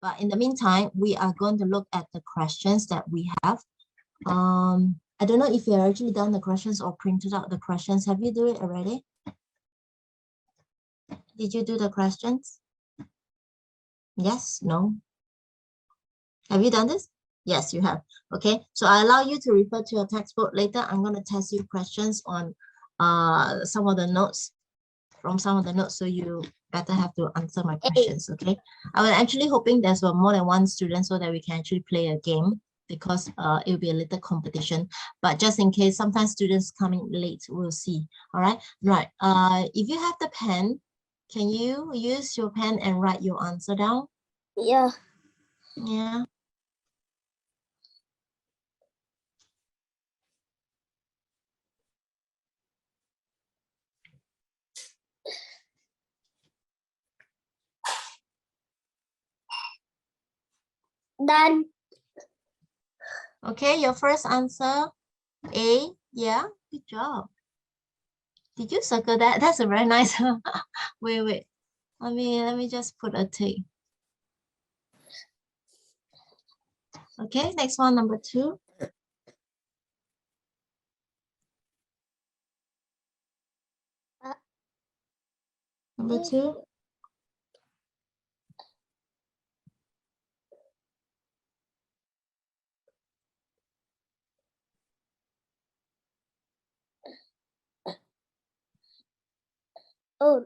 But in the meantime, we are going to look at the questions that we have. I don't know if you have actually done the questions or printed out the questions. Have you do it already? Did you do the questions? Yes, no. Have you done this? Yes, you have. Okay, so I allow you to refer to your textbook later. I'm going to test you questions on some of the notes, from some of the notes, so you better have to answer my questions, okay? I was actually hoping there's more than one student so that we can actually play a game, because it will be a little competition. But just in case, sometimes students coming late, we'll see. All right, right. If you have the pen, can you use your pen and write your answer down? Yeah. Yeah. Done. Okay, your first answer, A. Yeah, good job. Did you circle that? That's a very nice. Wait. Let me just put a tick. Okay, next one, number 2. Number 2. Oh.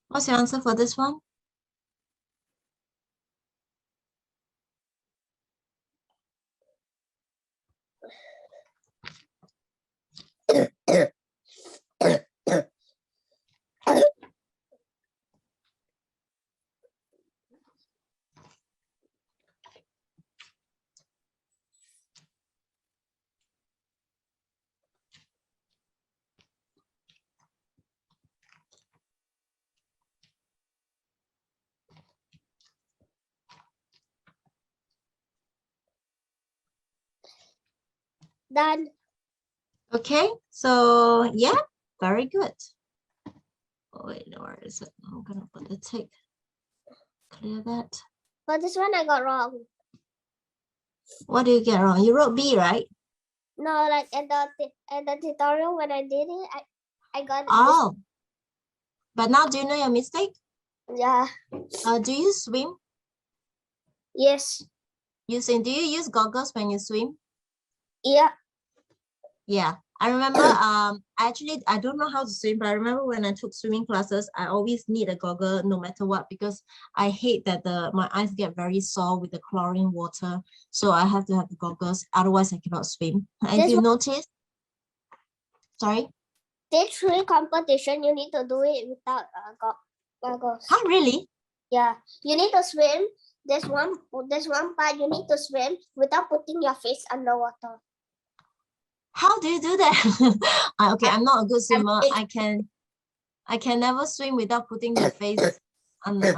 What's your answer for this one? Done. Okay, so yeah, very good. Oh, wait, where is it? I'm gonna put the tick. Clear that. But this one I got wrong. What do you get wrong? You wrote B, right? No, like in the tutorial when I did it, I got it. Oh, but now do you know your mistake? Yeah. Do you swim? Yes. Do you use goggles when you swim? Yeah. Yeah, I remember. Actually, I don't know how to swim, but I remember when I took swimming classes, I always need a goggle no matter what, because I hate that my eyes get very sore with the chlorine water. So I have to have the goggles, otherwise I cannot swim. And if you notice, sorry. Stage 3 competition, you need to do it without goggles. Oh, really? Yeah, you need to swim. There's one part you need to swim without putting your face underwater. How do you do that? Okay, I'm not a good swimmer. I can never swim without putting the face under.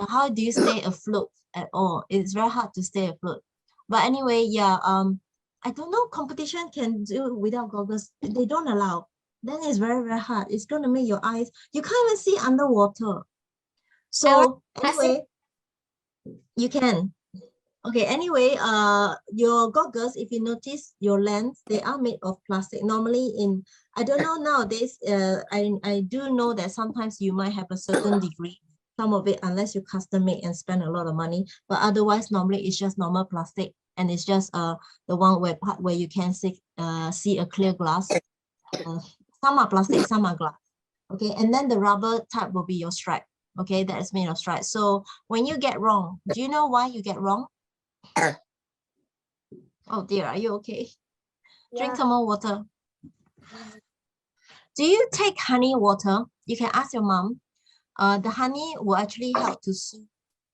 How do you stay afloat at all? It's very hard to stay afloat. But anyway, yeah. I don't know. Competition can do without goggles. They don't allow. Then it's very, very hard. It's gonna make your eyes. You can't even see underwater. So anyway, you can. Okay, anyway, your goggles, if you notice your lens, they are made of plastic. Normally I don't know nowadays, I do know that sometimes you might have a certain degree, some of it, unless you custom make and spend a lot of money, but otherwise, normally it's just normal plastic, and it's just the one where you can see a clear glass. Some are plastic, some are glass. Okay, and then the rubber type will be your stripe. Okay, that is made of stripe. So when you get wrong, do you know why you get wrong? Oh dear, are you okay? Yeah. Drink some more water. Do you take honey water? You can ask your mom. The honey will actually help to soothe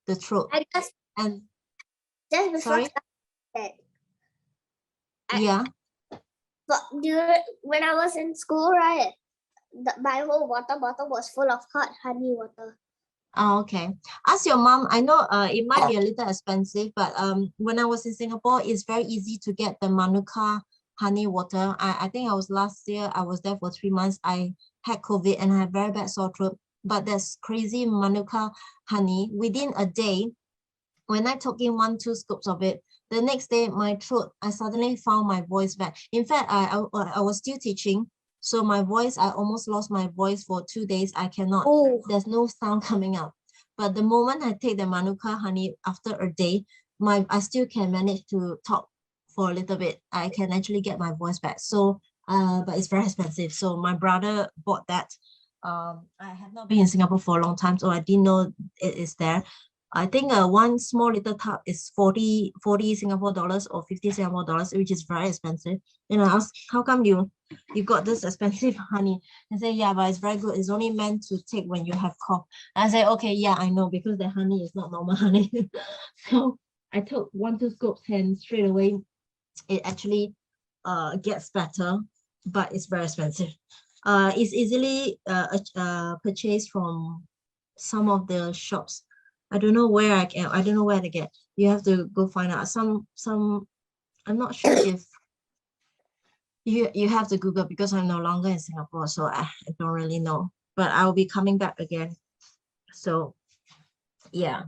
the throat. Just before sorry? Yeah. But when I was in school, right, my whole water bottle was full of hot honey water. Oh, okay. Ask your mom. I know it might be a little expensive, but when I was in Singapore, it's very easy to get the Manuka honey water. I think I was last year, I was there for 3 months. I had COVID and I had very bad sore throat. But there's crazy Manuka honey. Within a day, when I took in 1-2 scoops of it, the next day my throat, I suddenly found my voice back. In fact, I was still teaching. So my voice, I almost lost my voice for 2 days. I cannot, Oh, there's no sound coming out. But the moment I take the Manuka honey after a day, I still can manage to talk for a little bit. I can actually get my voice back. So, but it's very expensive. So my brother bought that. I have not been in Singapore for a long time, so I didn't know it is there. I think one small little tub is 40 Singapore dollars or 50 Singapore dollars, which is very expensive. And I asked, how come you got this expensive honey? And say, yeah, but it's very good. It's only meant to take when you have cough. And I say, okay, yeah, I know, because the honey is not normal honey. So I took 1-2 scoops and straight away it actually gets better, but it's very expensive. It's easily purchased from some of the shops. I don't know where I don't know where to get. You have to go find out. Some I'm not sure if you have to Google, because I'm no longer in Singapore, so I don't really know. But I'll be coming back again. So yeah.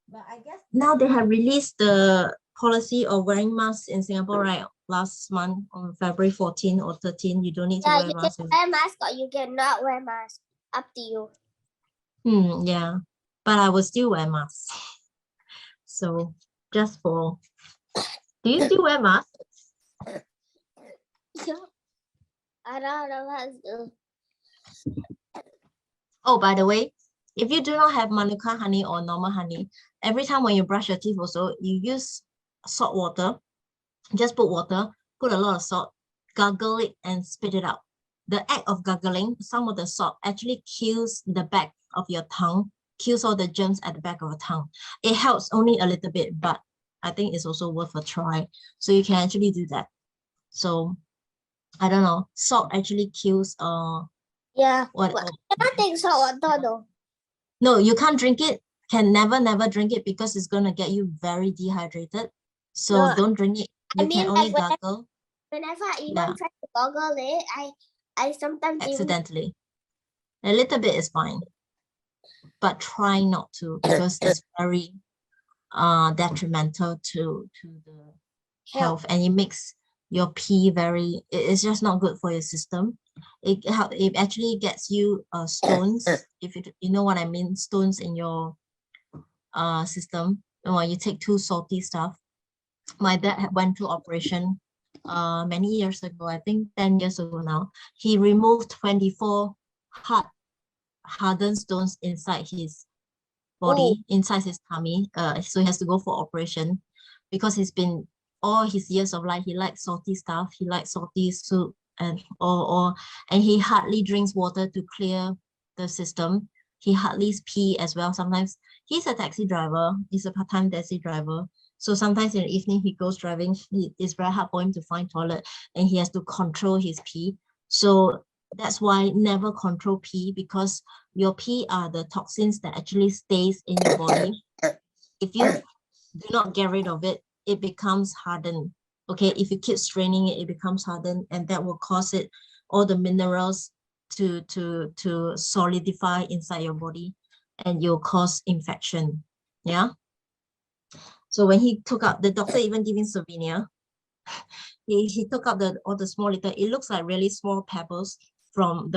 But I guess now they have released the policy of wearing masks in Singapore, right? Last month on February 14 or 13, you don't need to yeah, wear you can masks. wear mask or you cannot wear mask. Up to you. Yeah, but I will still wear masks. So just for, do you still wear masks? I don't know what to do. Oh, by the way, if you do not have Manuka honey or normal honey, every time when you brush your teeth also, you use salt water. Just put water, put a lot of salt, gargle it and spit it out. The act of gargling, some of the salt actually kills the back of your tongue, kills all the germs at the back of the tongue. It helps only a little bit, but I think it's also worth a try. So you can actually do that. So I don't know, salt actually kills Yeah. what But I cannot take salt water though. no, you can't drink it. Can never drink it, because it's gonna get you very dehydrated. So No, don't drink it. I You can mean only like gargle. whenever I even Yeah, try to goggle it, I sometimes even accidentally. A little bit is fine, but try not to, because it's very detrimental to the health, and it makes your pee very, it's just not good for your system. It actually gets you stones, if you know what I mean, stones in your system. And when you take too salty stuff, my dad went through operation many years ago, I think 10 years ago now. He removed 24 hardened stones inside his body, inside his tummy. So he has to go for operation, because he's been all his years of life, he likes salty stuff, he likes salty soup, and he hardly drinks water to clear the system. He hardly pee as well. Sometimes he's a taxi driver, he's a part-time taxi driver. So sometimes in the evening he goes driving, it's very hard for him to find toilet, and he has to control his pee. So that's why never control pee, because your pee are the toxins that actually stays in your body. If you do not get rid of it, it becomes hardened. Okay, if you keep straining it, it becomes hardened, and that will cause it, all the minerals to solidify inside your body, and you'll cause infection. Yeah. So when he took out, the doctor even giving souvenir. He took out all the small little, it looks like really small pebbles from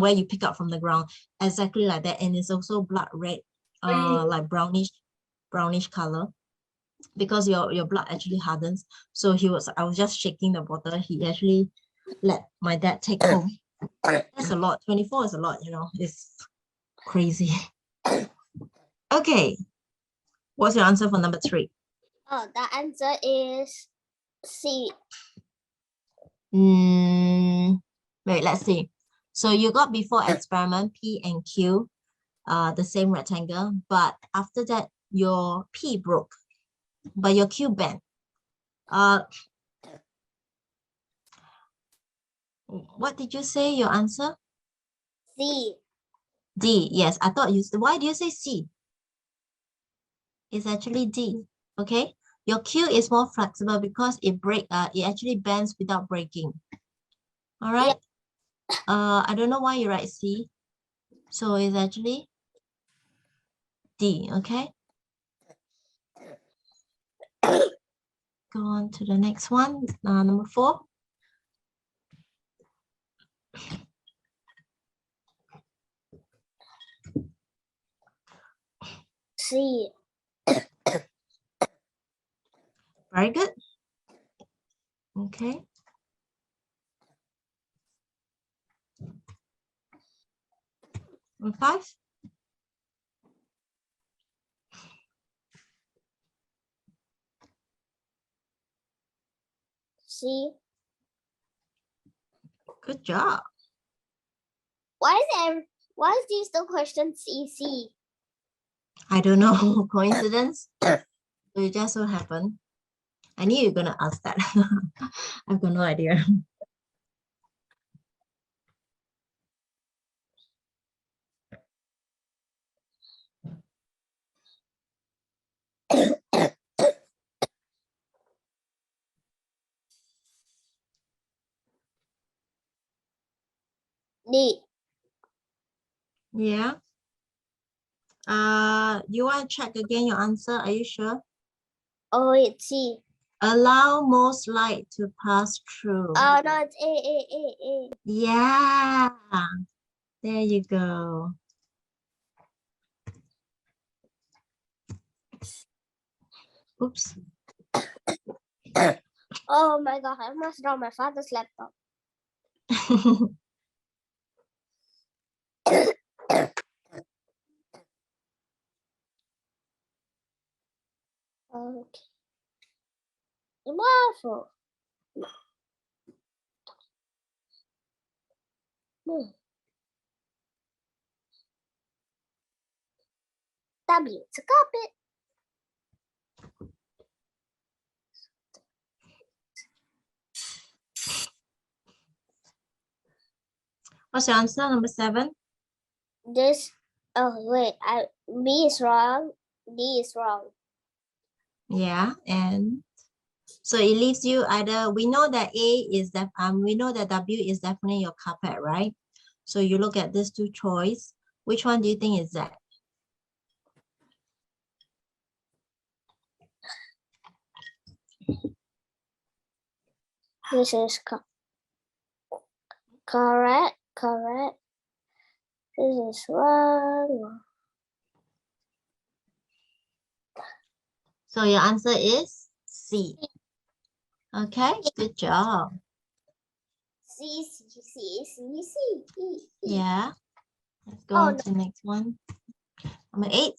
where you pick up from the ground, exactly like that, and it's also blood red, like brownish color, because your blood actually hardens. So I was just shaking the bottle. He actually let my dad take home. That's a lot. 24 is a lot, it's crazy. Okay, what's your answer for number 3? Oh, the answer is C. Wait, let's see. So you got before experiment P and Q, the same rectangle, but after that your P broke, but your Q bent. What did you say your answer? C. D. Yes, I thought you. Why do you say C? It's actually D. Okay. Your Q is more flexible because it actually bends without breaking. All right. I don't know why you write C. So it's actually D. Okay. Go on to the next one. Number 4. C. Very good. Okay. Number 5. C. Good job. Why is these two questions easy? I don't know. Coincidence? It just so happened. I knew you're gonna ask that. I've got no idea. D. Yeah. You want to check again your answer? Are you sure? Oh, it's C. Allow most light to pass through. Oh no, it's A. Yeah. There you go. Oops. Oh my god, I must draw my father's laptop. Okay. Waffle. W. It's a carpet. What's your answer? Number 7? This. Oh wait, B is wrong. D is wrong. Yeah. And so it leaves you either, we know that A is that we know that W is definitely your carpet, right? So you look at these two choice. Which one do you think is that? This is correct. This is wrong. So your answer is C. Okay, good job. C. Yeah. Let's go Oh, on to the next one. Number 8.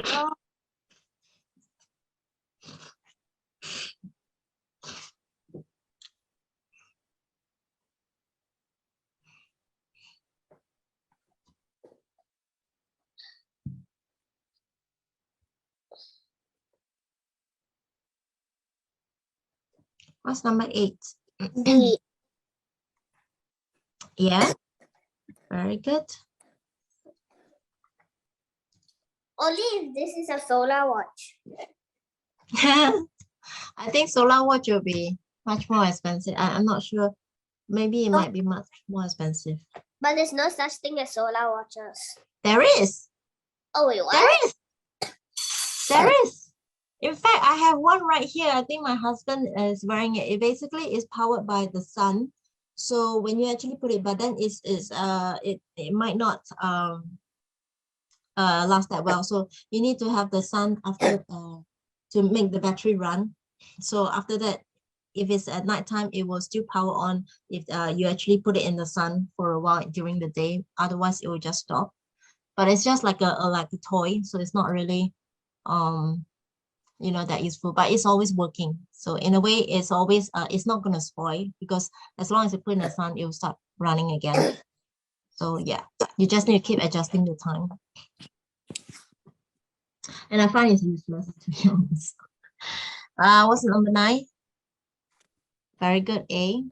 Oh. What's number 8? D. Yeah. Very good. Only if this is a solar watch. I think solar watch will be much more expensive. I'm not sure. Maybe it might be much more expensive. But there's no such thing as solar watches. There is. Oh wait, what? There is. There is. In fact, I have one right here. I think my husband is wearing it. It basically is powered by the sun. So when you actually put it, but then it might not last that well. So you need to have the sun after to make the battery run. So after that, if it's at nighttime, it will still power on if you actually put it in the sun for a while during the day. Otherwise, it will just stop. But it's just like a toy, so it's not really that useful, but it's always working. So in a way, it's always it's not going to spoil because as long as you put in the sun, it will start running again. So yeah, you just need to keep adjusting the time. And I find it's useless, to be honest. What's number 9? Very good, A.